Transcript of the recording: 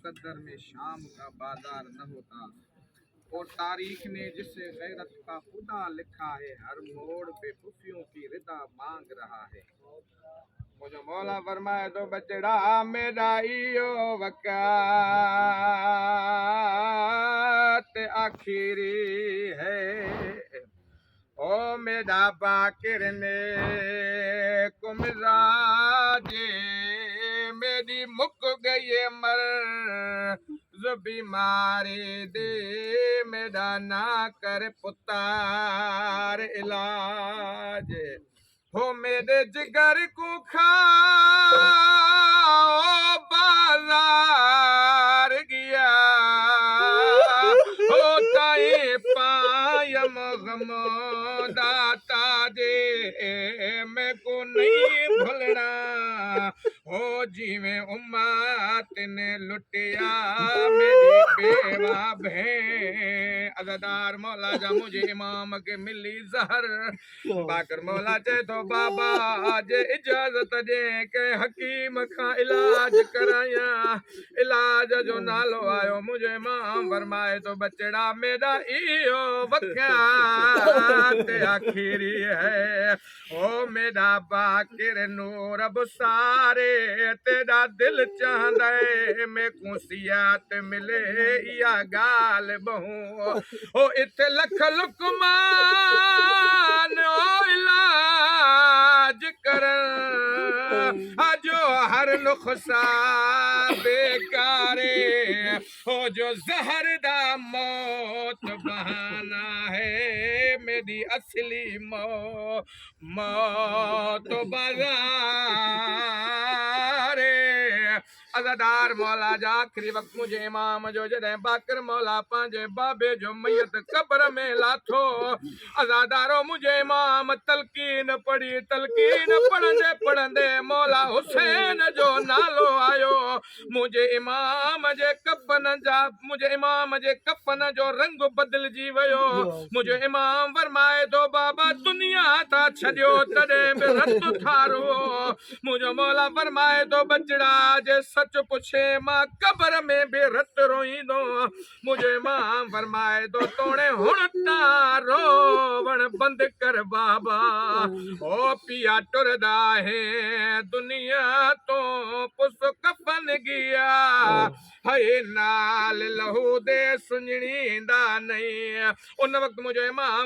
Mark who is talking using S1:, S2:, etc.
S1: मुकद्दर में शाम का बाजार न होता। और तारीख ने जिसे गैरत का खुदा लिखा है, हर मोड़ पे खुफियों की रिदा मांग रहा है। मुझे मौला फरमाए तो बचड़ा मेरा इयो वक़्त आखिरी है। ओ मेरा बाकिर ने कुमराजे मेरी मुक गई मर्ज बीमारी दे, मेरा ना कर पुतार इलाज। हो मेरे जिगर को खाओ बाजार गया, होता है पायम गमो दाता दे, मैं को नहीं भूलना हो जी में उम्मत ने लुटिया मेरी बेवा बहन। अज़ादार मौला जा मुझे इमाम के मिली जहर, बाकर मौला चे तो बाबा आज इजाजत दे के हकीम का इलाज कराया। इलाज जो नालो आयो मुझे इमाम फरमाए तो बचड़ा मेरा इयो वक़्त आखिरी है। ओ मेरा बाकिर नूर अब सारे तेरा दिल चाहता है, मैं कुसियात मिले या गाल बहू। ओ इथे लख लुकमान ओ इलाज कर, जो हर नुख्सा बेकारे हो, जो जहर दा मौत बहाना है, मेरी असली मौत बाज़ार। अज़ादार मौला जा आखिरी वक्त मुझे इमाम जो जॾहिं बाकर मौला पंहिंजे बाबे जो मैयत कब्र में लाथो। अज़ादारो मुझे इमाम तलकीन पढ़ी, तलकीन पढ़ंदे पढ़ंदे मौला हुसैन जो नालो आयो। मुझे इमाम जे कफन जो रंग बदलजी वियो। मुझे इमाम फरमाए तो बाबा दुनिया था छॾियो तॾहिं बि रत थारो। मुझे मौला फरमाए तो बचड़ा जे सच पुछे मां कब्र में भी रत रोईंदो। मुझे इमाम फरमाए तो तोड़े हुण रोवण बंद कर बाबा। ओ पिया टुरदा है दुनिया तो पुस कफन गया, है नाल लहू दे सुञणींदा नहीं। उन वक्त मुझे इमाम